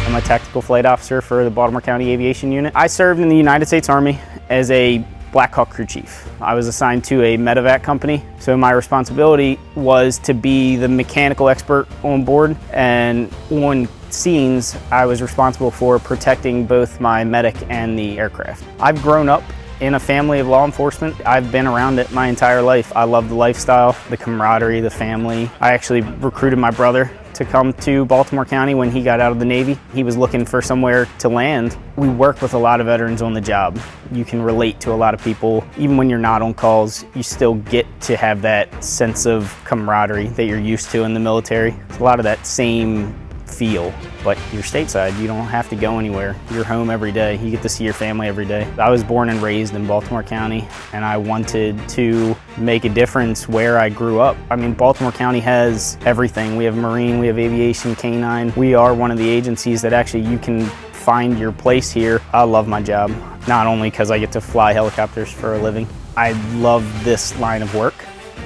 I'm a tactical flight officer for the Baltimore County Aviation Unit. I served in the United States Army as a Black Hawk crew chief. I was assigned to a medevac company, so my responsibility was to be the mechanical expert on board, and on scenes I was responsible for protecting both my medic and the aircraft. I've grown up in a family of law enforcement. I've been around it my entire life. I love the lifestyle, the camaraderie, the family. I actually recruited my brother to come to Baltimore County when he got out of the Navy. He was looking for somewhere to land. We work with a lot of veterans on the job. You can relate to a lot of people. Even when you're not on calls, you still get to have that sense of camaraderie that you're used to in the military. It's a lot of that same feel, but you're stateside. You don't have to go anywhere. You're home every day. You get to see your family every day. I was born and raised in Baltimore County, and I wanted to make a difference where I grew up. I mean, Baltimore County has everything. We have Marine, we have Aviation, Canine. We are one of the agencies that actually you can find your place here. I love my job, not only because I get to fly helicopters for a living. I love this line of work.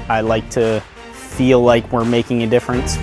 I like to feel like we're making a difference.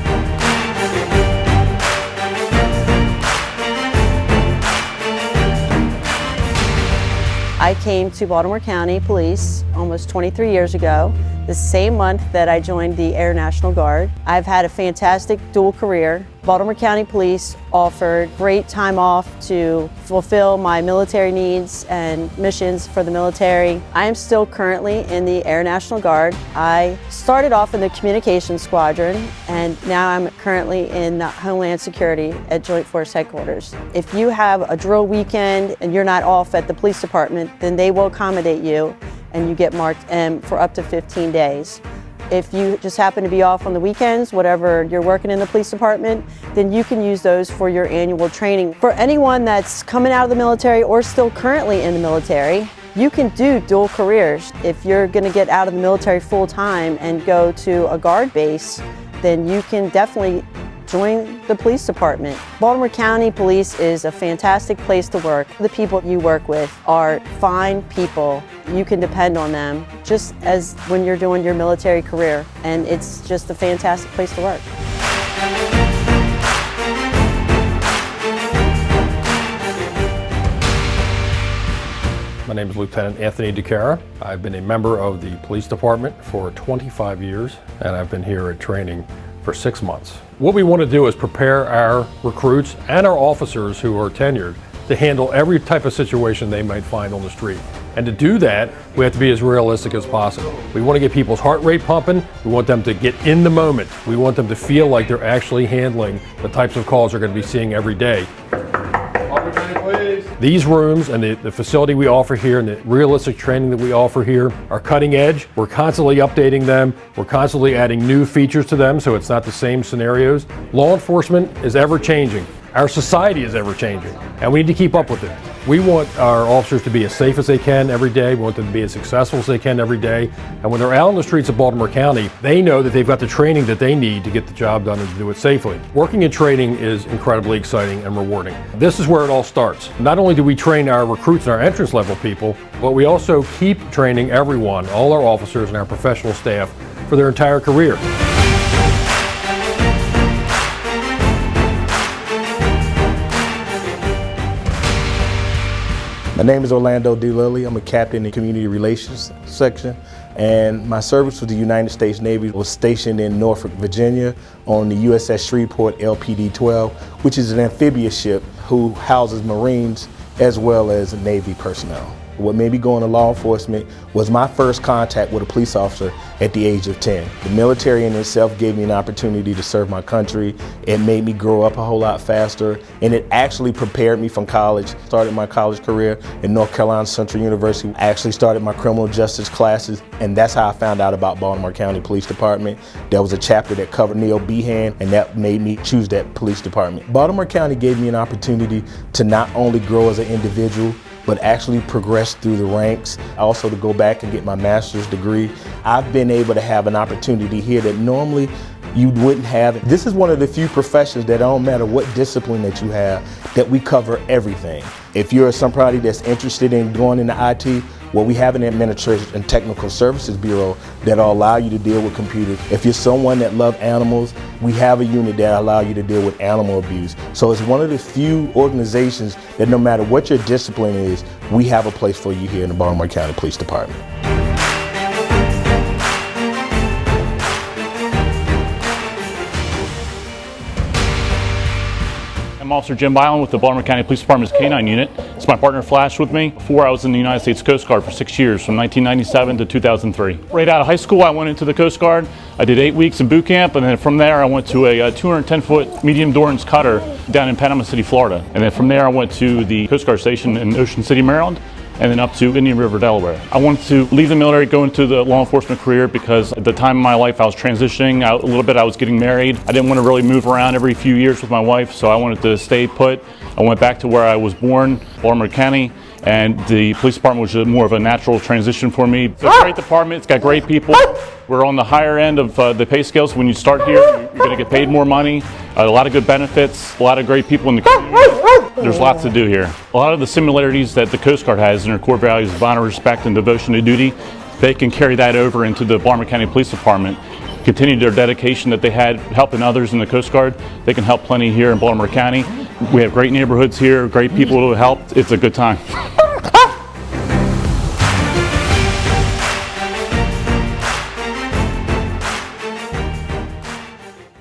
I came to Baltimore County Police almost 23 years ago, the same month that I joined the Air National Guard. I've had a fantastic dual career. Baltimore County Police offered great time off to fulfill my military needs and missions for the military. I am still currently in the Air National Guard. I started off in the Communications Squadron, and now I'm currently in Homeland Security at Joint Force Headquarters. If you have a drill weekend and you're not off at the police department, then they will accommodate you and you get marked M for up to 15 days. If you just happen to be off on the weekends, whatever you're working in the police department, then you can use those for your annual training. For anyone that's coming out of the military or still currently in the military, you can do dual careers. If you're gonna get out of the military full time and go to a guard base, then you can definitely join the police department. Baltimore County Police is a fantastic place to work. The people you work with are fine people. You can depend on them, just as when you're doing your military career. And it's just a fantastic place to work. My name is Lieutenant Anthony DeCara. I've been a member of the police department for 25 years, and I've been here at training for 6 months. What we want to do is prepare our recruits and our officers who are tenured to handle every type of situation they might find on the street. And to do that, we have to be as realistic as possible. We want to get people's heart rate pumping. We want them to get in the moment. We want them to feel like they're actually handling the types of calls they're going to be seeing every day. These rooms and the facility we offer here and the realistic training that we offer here are cutting edge. We're constantly updating them. We're constantly adding new features to them so it's not the same scenarios. Law enforcement is ever changing. Our society is ever changing, and we need to keep up with it. We want our officers to be as safe as they can every day. We want them to be as successful as they can every day. And when they're out on the streets of Baltimore County, they know that they've got the training that they need to get the job done and to do it safely. Working in training is incredibly exciting and rewarding. This is where it all starts. Not only do we train our recruits and our entrance level people, but we also keep training everyone, all our officers and our professional staff, for their entire career. My name is Orlando D. Lilly. I'm a captain in Community Relations section, and my service with the United States Navy was stationed in Norfolk, Virginia on the USS Shreveport LPD-12, which is an amphibious ship who houses Marines as well as Navy personnel. What made me go into law enforcement was my first contact with a police officer at the age of 10. The military in itself gave me an opportunity to serve my country. It made me grow up a whole lot faster, and it actually prepared me from college. Started my college career in North Carolina Central University. I actually started my criminal justice classes, and that's how I found out about Baltimore County Police Department. There was a chapter that covered Neil Behan, and that made me choose that police department. Baltimore County gave me an opportunity to not only grow as an individual, but actually progress through the ranks. Also to go back and get my master's degree. I've been able to have an opportunity here that normally you wouldn't have. This is one of the few professions that don't matter what discipline that you have, that we cover everything. If you're somebody that's interested in going into IT, Well, we have an Administrative and Technical Services Bureau that'll allow you to deal with computers. If you're someone that loves animals, we have a unit that allows you to deal with animal abuse. So it's one of the few organizations that no matter what your discipline is, we have a place for you here in the Baltimore County Police Department. I'm Officer Jim Byland with the Baltimore County Police Department's K-9 unit. It's my partner Flash with me. Before I was in the United States Coast Guard for 6 years, from 1997 to 2003. Right out of high school, I went into the Coast Guard. I did 8 weeks in boot camp, and then from there I went to a 210-foot medium endurance cutter down in Panama City, Florida. And then from there I went to the Coast Guard station in Ocean City, Maryland, and then up to Indian River, Delaware. I wanted to leave the military, go into the law enforcement career because at the time in my life I was transitioning out a little bit. I was getting married. I didn't want to really move around every few years with my wife, so I wanted to stay put. I went back to where I was born, Baltimore County, and the police department was more of a natural transition for me. It's a great department, it's got great people. We're on the higher end of the pay scales. When you start here, you're going to get paid more money, a lot of good benefits, a lot of great people in the community. There's lots to do here. A lot of the similarities that the Coast Guard has in their core values of honor, respect, and devotion to duty, they can carry that over into the Baltimore County Police Department. Continue their dedication that they had helping others in the Coast Guard. They can help plenty here in Baltimore County. We have great neighborhoods here, great people to help. It's a good time.